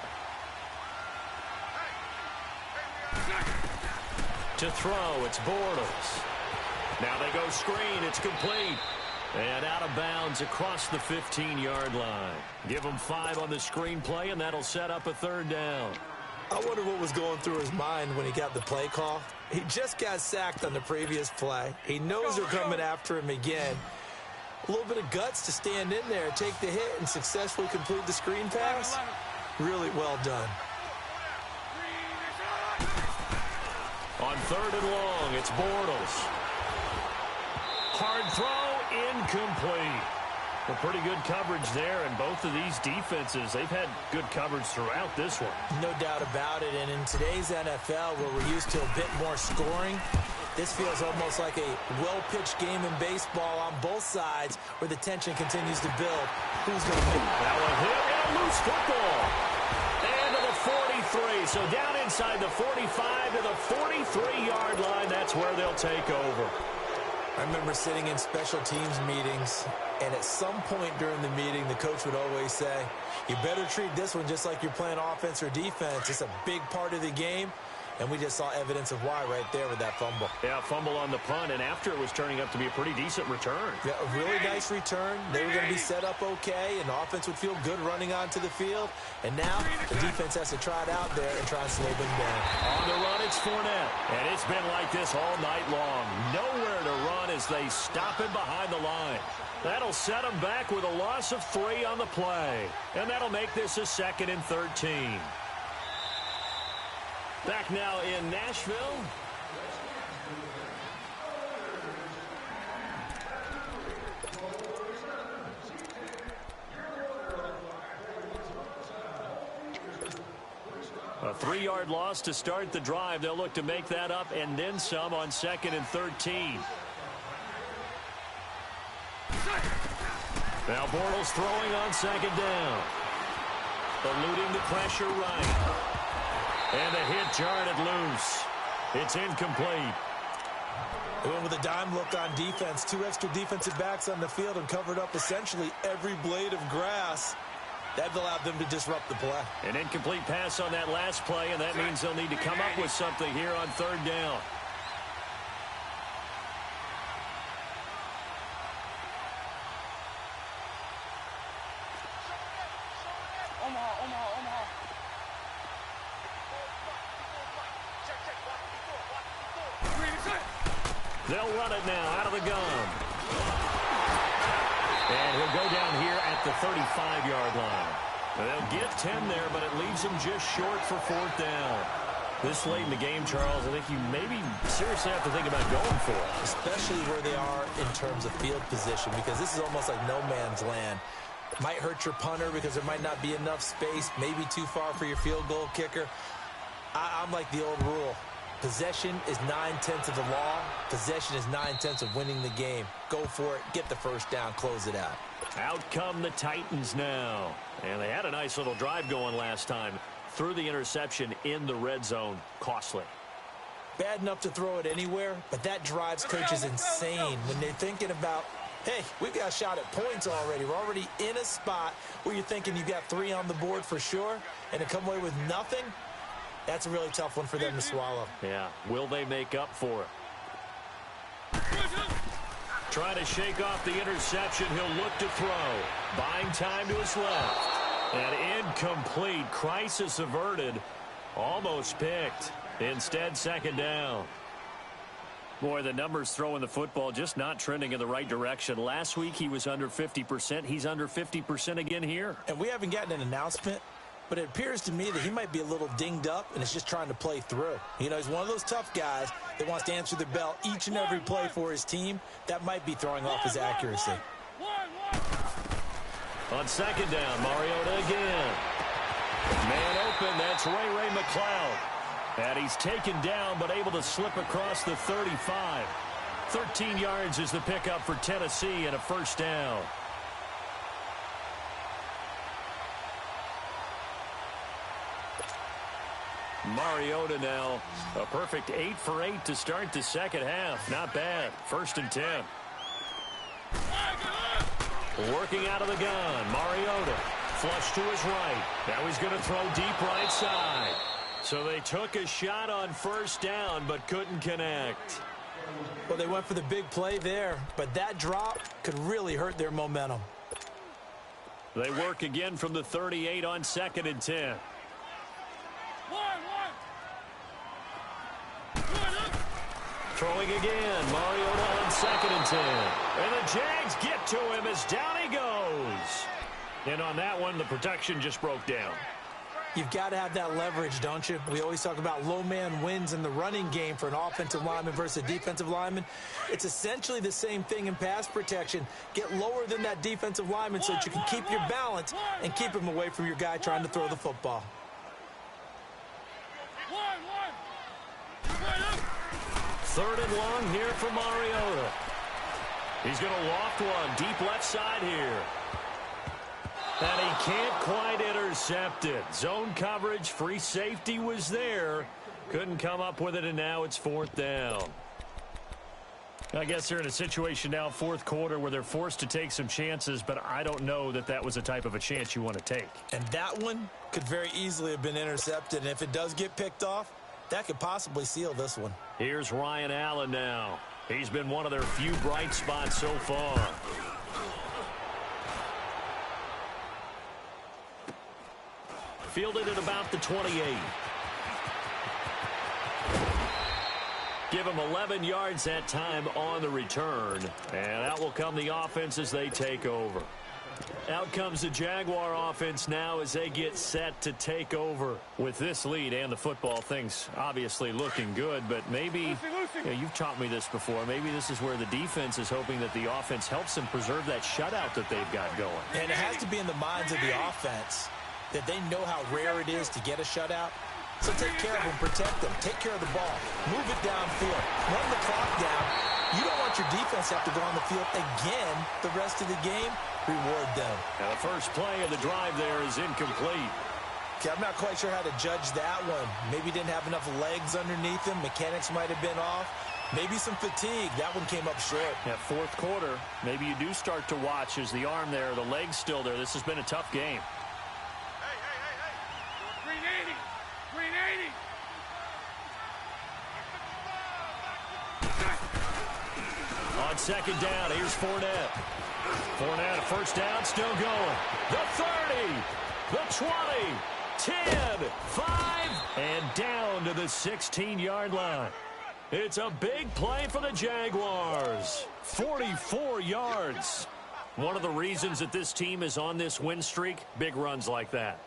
To throw, it's Bortles. Now they go screen, it's complete. And out of bounds across the 15-yard line. Give him 5 on the screen play, and that'll set up a 3rd down. I wonder what was going through his mind when he got the play call. He just got sacked on the previous play. He knows they're coming after him again. A little bit of guts to stand in there, take the hit, and successfully complete the screen pass. Really well done. On 3rd and long, it's Bortles. Hard throw, incomplete. Well, pretty good coverage there, and both of these defenses, they've had good coverage throughout this one. No doubt about it, and in today's NFL, where we're used to a bit more scoring, this feels almost like a well-pitched game in baseball on both sides where the tension continues to build. Who's going to win? That one hit and a loose football. And to the 43. So down inside the 45 to the 43-yard line. That's where they'll take over. I remember sitting in special teams meetings, and at some point during the meeting, the coach would always say, you better treat this one just like you're playing offense or defense. It's a big part of the game. And we just saw evidence of why right there with that fumble. Yeah, fumble on the punt, and after it was turning up to be a pretty decent return. Yeah, a really nice return. They were going to be set up okay, and the offense would feel good running onto the field. And now the defense has to try it out there and try and slow them down. On the run, it's Fournette. And it's been like this all night long. Nowhere to run as they stop him behind the line. That'll set him back with a loss of 3 on the play. And that'll make this a 2nd and 13. Back now in Nashville. A 3-yard loss to start the drive. They'll look to make that up and then some on 2nd and 13. Now Bortles throwing on 2nd down. Eluding the pressure right. And the hit jarred it loose. It's incomplete. They went with a dime look on defense. 2 extra defensive backs on the field and covered up essentially every blade of grass. That allowed them to disrupt the play. An incomplete pass on that last play, and that means they'll need to come up with something here on 3rd down. They'll run it now out of the gun. And he'll go down here at the 35-yard line. They'll get 10 there, but it leaves them just short for 4th down. This late in the game, Charles, I think you maybe seriously have to think about going for it. Especially where they are in terms of field position, because this is almost like no man's land. It might hurt your punter because there might not be enough space, maybe too far for your field goal kicker. I'm like the old rule. Possession is 9/10 of the law. Possession is 9/10 of winning the game. Go for it. Get the 1st down. Close it out. Out come the Titans now. And they had a nice little drive going last time. Threw the interception in the red zone. Costly. Bad enough to throw it anywhere, but that drives coaches insane when they're thinking about, hey, we've got a shot at points already. We're already in a spot where you're thinking you got 3 on the board for sure, and to come away with nothing, that's a really tough one for them to swallow. Yeah. Will they make up for it? Trying to shake off the interception. He'll look to throw. Buying time to his left. And incomplete. Crisis averted. Almost picked. Instead, 2nd down. Boy, the numbers throwing the football just not trending in the right direction. Last week, he was under 50%. He's under 50% again here. And we haven't gotten an announcement, but it appears to me that he might be a little dinged up and is just trying to play through. You know, he's one of those tough guys that wants to answer the bell each and every play for his team. That might be throwing off his accuracy. On 2nd down, Mariota again. Man open, that's Ray McCloud. And he's taken down but able to slip across the 35. 13 yards is the pickup for Tennessee and a first down. Mariota now, a perfect 8 for 8 to start the second half. Not bad. 1st and 10. Working out of the gun. Mariota, flush to his right. Now he's going to throw deep right side. So they took a shot on 1st down, but couldn't connect. Well, they went for the big play there, but that drop could really hurt their momentum. They work again from the 38 on 2nd and 10. Throwing again. Mariota on 2nd and 10. And the Jags get to him as down he goes. And on that one, the protection just broke down. You've got to have that leverage, don't you? We always talk about low man wins in the running game for an offensive lineman versus a defensive lineman. It's essentially the same thing in pass protection. Get lower than that defensive lineman so that you can keep your balance and keep him away from your guy trying to throw the football. 3rd and long here for Mariota. He's going to loft one deep left side here. And he can't quite intercept it. Zone coverage, free safety was there. Couldn't come up with it, and now it's 4th down. I guess they're in a situation now, 4th quarter, where they're forced to take some chances, but I don't know that that was the type of a chance you want to take. And that one could very easily have been intercepted, and if it does get picked off, that could possibly seal this one. Here's Ryan Allen now. He's been one of their few bright spots so far. Fielded at about the 28. Give him 11 yards that time on the return. And out will come the offense as they take over. Out comes the Jaguar offense now as they get set to take over. With this lead and the football, things obviously looking good, but maybe, you've taught me this before, maybe this is where the defense is hoping that the offense helps them preserve that shutout that they've got going. And it has to be in the minds of the offense that they know how rare it is to get a shutout. So take care of them, protect them, take care of the ball, move it downfield, run the clock down. You don't want your defense to have to go on the field again the rest of the game. Reward them. And the first play of the drive there is incomplete. Okay, I'm not quite sure how to judge that one. Maybe didn't have enough legs underneath him. Mechanics might have been off. Maybe some fatigue. That one came up short. Yeah, 4th quarter, maybe you do start to watch as the arm there, the leg's still there. This has been a tough game. On 2nd down, here's Fournette. Fournette, a 1st down, still going. The 30, the 20, 10, 5, and down to the 16-yard line. It's a big play for the Jaguars. 44 yards. One of the reasons that this team is on this win streak, big runs like that.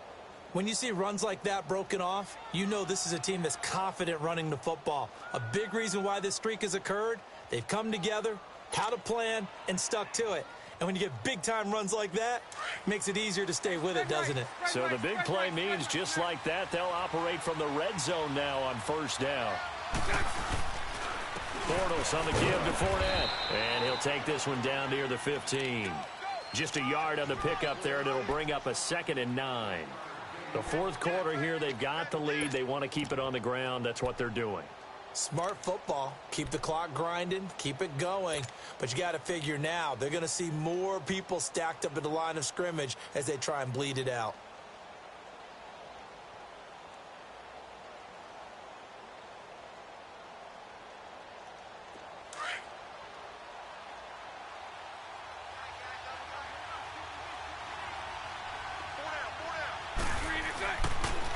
When you see runs like that broken off, you know this is a team that's confident running the football. A big reason why this streak has occurred, they've come together, had a plan, and stuck to it. And when you get big-time runs like that, it makes it easier to stay with it, doesn't it? So the big play means just like that, they'll operate from the red zone now on 1st down. Bortles on the give to Fournette. And he'll take this one down near the 15. Just a yard on the pickup there, and it'll bring up a 2nd and 9. The 4th quarter here, they've got the lead. They want to keep it on the ground. That's what they're doing. Smart football. Keep the clock grinding. Keep it going. But you got to figure now, they're going to see more people stacked up at the line of scrimmage as they try and bleed it out.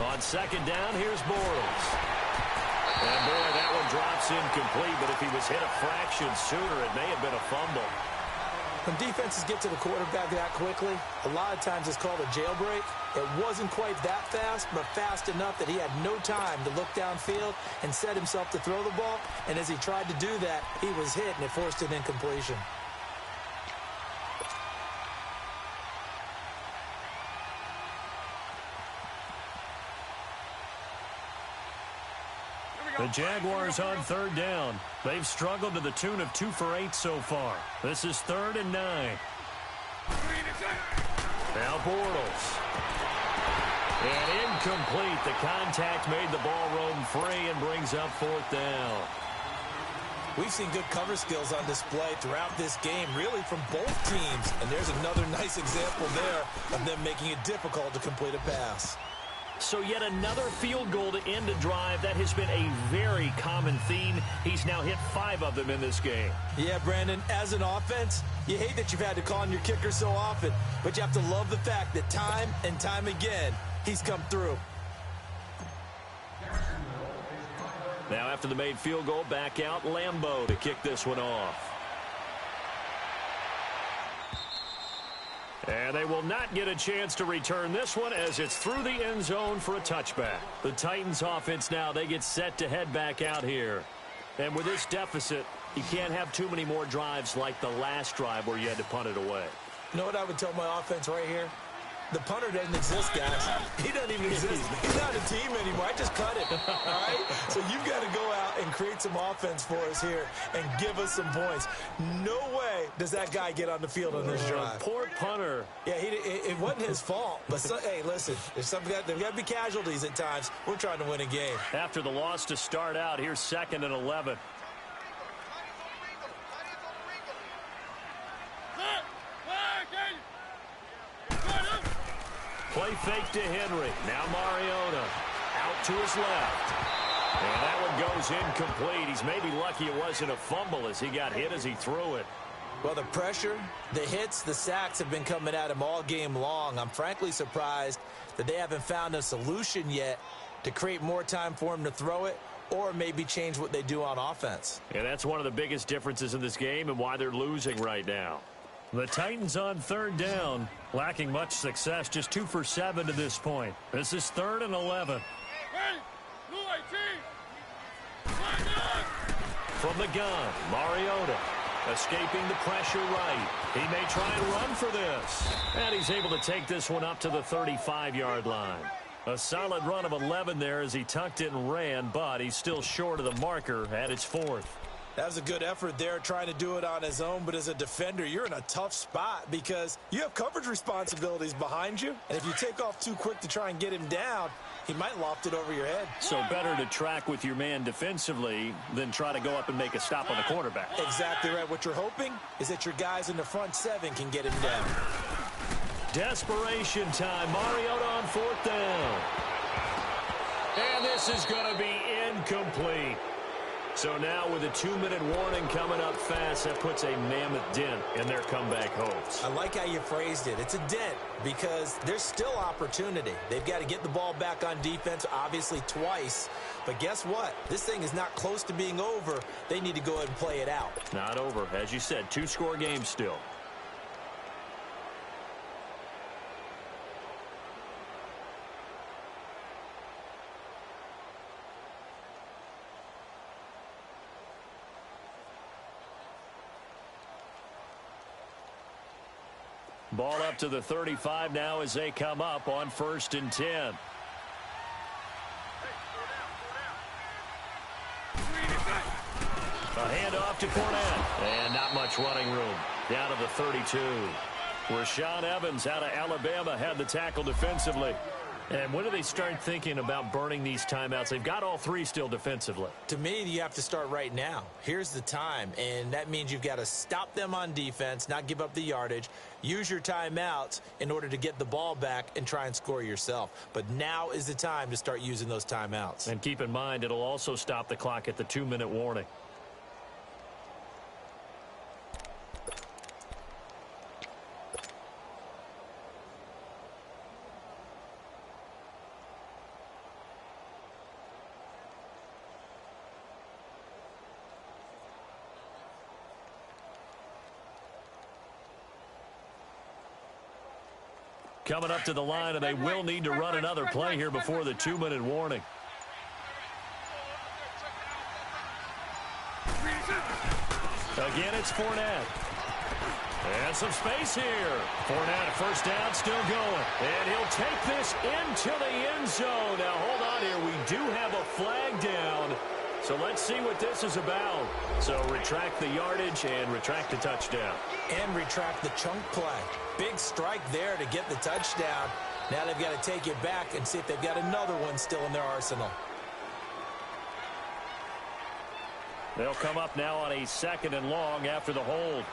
On 2nd down, here's Bortles. And boy, that one drops incomplete, but if he was hit a fraction sooner, it may have been a fumble. When defenses get to the quarterback that quickly, a lot of times it's called a jailbreak. It wasn't quite that fast, but fast enough that he had no time to look downfield and set himself to throw the ball. And as he tried to do that, he was hit, and it forced an incompletion. The Jaguars on third down. They've struggled to the tune of 2 for 8 so far. This is 3rd and 9. Now Bortles. And incomplete. The contact made the ball roam free and brings up 4th down. We've seen good cover skills on display throughout this game, really from both teams. And there's another nice example there of them making it difficult to complete a pass. So yet another field goal to end a drive. That has been a very common theme. He's now hit 5 of them in this game. Yeah, Brandon, as an offense, you hate that you've had to call on your kicker so often, but you have to love the fact that time and time again, he's come through. Now after the made field goal, back out Lambeau to kick this one off. And they will not get a chance to return this one as it's through the end zone for a touchback. The Titans offense now, they get set to head back out here. And with this deficit, you can't have too many more drives like the last drive where you had to punt it away. You know what I would tell my offense right here? The punter doesn't exist, guys. He doesn't even exist. He's not a team anymore. I just cut him, all right? So you've got to go out and create some offense for us here and give us some points. No way does that guy get on the field on this drive. Poor punter. Yeah, it wasn't his fault. But, hey, listen, there's got to be casualties at times. We're trying to win a game. After the loss to start out, here's 2nd and 11. Play fake to Henry. Now Mariota out to his left. And that one goes incomplete. He's maybe lucky it wasn't a fumble as he got hit as he threw it. Well, the pressure, the hits, the sacks have been coming at him all game long. I'm frankly surprised that they haven't found a solution yet to create more time for him to throw it or maybe change what they do on offense. Yeah, that's one of the biggest differences in this game and why they're losing right now. The Titans on 3rd down, lacking much success, just 2 for 7 to this point. This is 3rd and 11. From the gun, Mariota escaping the pressure right. He may try and run for this. And he's able to take this one up to the 35-yard line. A solid run of 11 there as he tucked it and ran, but he's still short of the marker at its 4th. That was a good effort there, trying to do it on his own. But as a defender, you're in a tough spot because you have coverage responsibilities behind you. And if you take off too quick to try and get him down, he might loft it over your head. So better to track with your man defensively than try to go up and make a stop on the quarterback. Exactly right. What you're hoping is that your guys in the front 7 can get him down. Desperation time. Mariota on 4th down. And this is going to be incomplete. So now with a 2-minute warning coming up fast, that puts a mammoth dent in their comeback hopes. I like how you phrased it. It's a dent because there's still opportunity. They've got to get the ball back on defense, obviously twice. But guess what? This thing is not close to being over. They need to go ahead and play it out. Not over. As you said, 2-score game still. Ball up to the 35 now as they come up on 1st and 10. A handoff to Cornette. And not much running room. Down to the 32. Rashaan Evans out of Alabama had the tackle defensively. And when do they start thinking about burning these timeouts? They've got all 3 still defensively. To me, you have to start right now. Here's the time, and that means you've got to stop them on defense, not give up the yardage, use your timeouts in order to get the ball back and try and score yourself. But now is the time to start using those timeouts. And keep in mind, it'll also stop the clock at the 2-minute warning. Coming up to the line, and they will need to run another play here before the 2-minute warning. Again, it's Fournette. And some space here. Fournette, first down, still going. And he'll take this into the end zone. Now, hold on here. We do have a flag down. So let's see what this is about. So retract the yardage and retract the touchdown. And retract the chunk play. Big strike there to get the touchdown. Now they've got to take it back and see if they've got another one still in their arsenal. They'll come up now on a 2nd and long after the hold.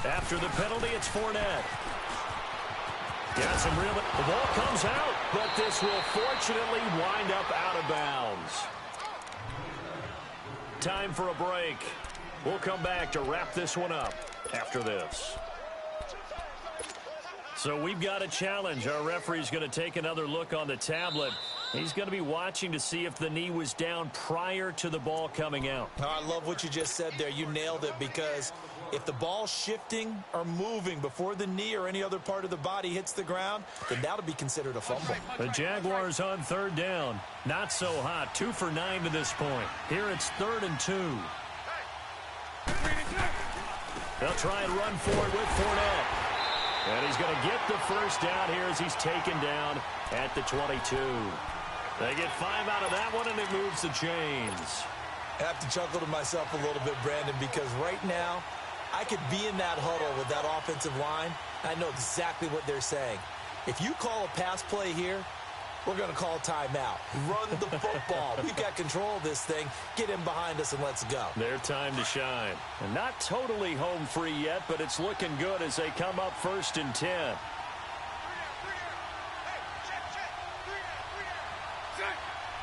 After the penalty, it's Fournette. Got some real... The ball comes out, but this will fortunately wind up out of bounds. Time for a break. We'll come back to wrap this one up after this. So we've got a challenge. Our referee's going to take another look on the tablet. He's going to be watching to see if the knee was down prior to the ball coming out. Oh, I love what you just said there. You nailed it, because if the ball's shifting or moving before the knee or any other part of the body hits the ground, then that'll be considered a fumble. The Jaguars on 3rd down. Not so hot. 2 for 9 to this point. Here it's 3rd and 2. They'll try and run forward with Fournette. And he's going to get the first down here as he's taken down at the 22. They get 5 out of that one, and it moves the chains. I have to chuckle to myself a little bit, Brandon, because right now I could be in that huddle with that offensive line. I know exactly what they're saying. If you call a pass play here, we're going to call timeout. Run the football. We've got control of this thing. Get in behind us and let's go. Their time to shine. And not totally home free yet, but it's looking good as they come up 1st and 10.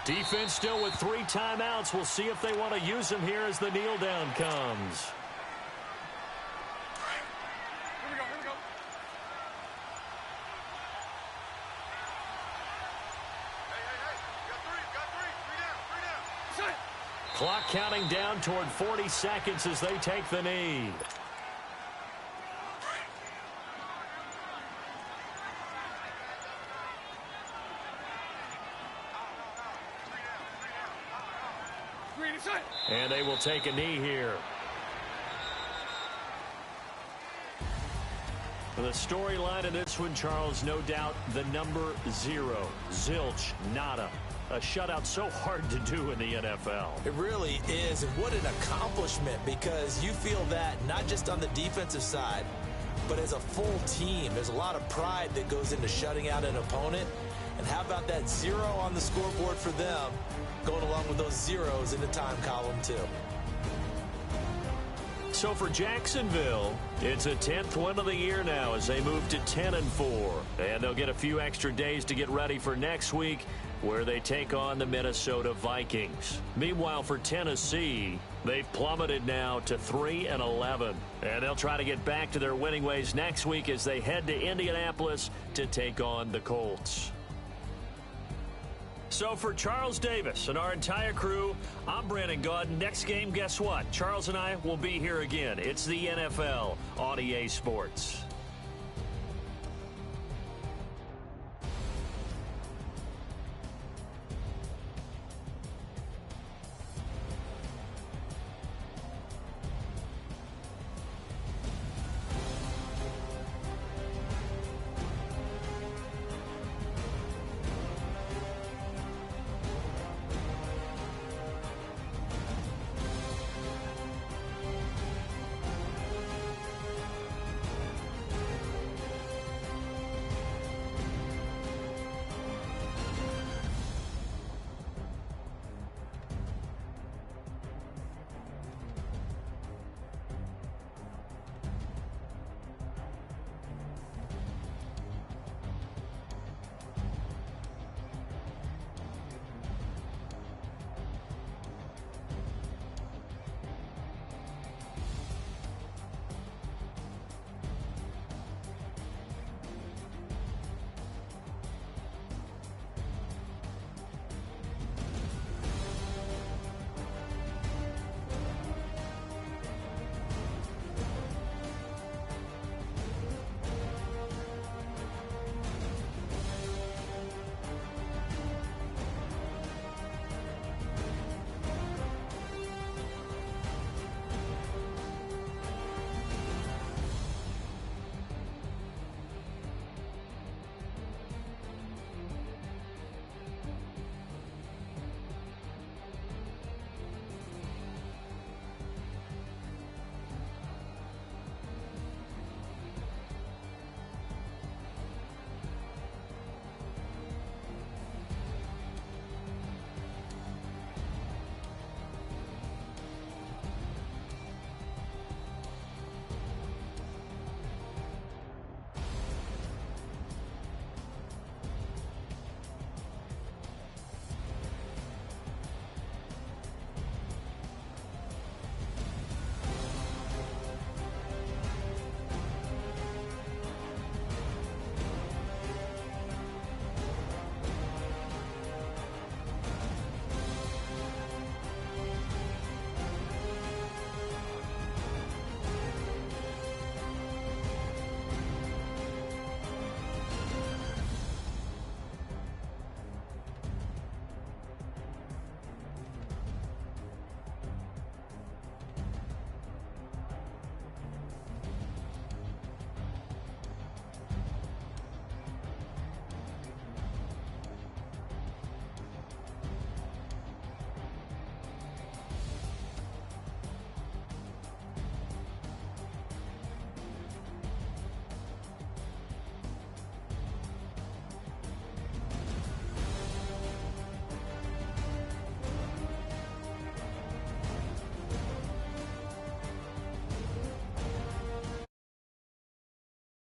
Defense still with 3 timeouts. We'll see if they want to use them here as the kneel down comes. Clock counting down toward 40 seconds as they take the knee. And they will take a knee here. The storyline in this one, Charles, no doubt the number 0. Zilch, nada. A shutout so hard to do in the NFL. It really is, and what an accomplishment, because you feel that not just on the defensive side, but as a full team. There's a lot of pride that goes into shutting out an opponent. And how about that 0 on the scoreboard for them, going along with those zeros in the time column too. So for Jacksonville, it's a 10th win of the year now as they move to 10-4. And they'll get a few extra days to get ready for next week, where they take on the Minnesota Vikings. Meanwhile, for Tennessee, they've plummeted now to 3-11. And they'll try to get back to their winning ways next week as they head to Indianapolis to take on the Colts. So for Charles Davis and our entire crew, I'm Brandon Gaudin. Next game, guess what? Charles and I will be here again. It's the NFL on EA Sports.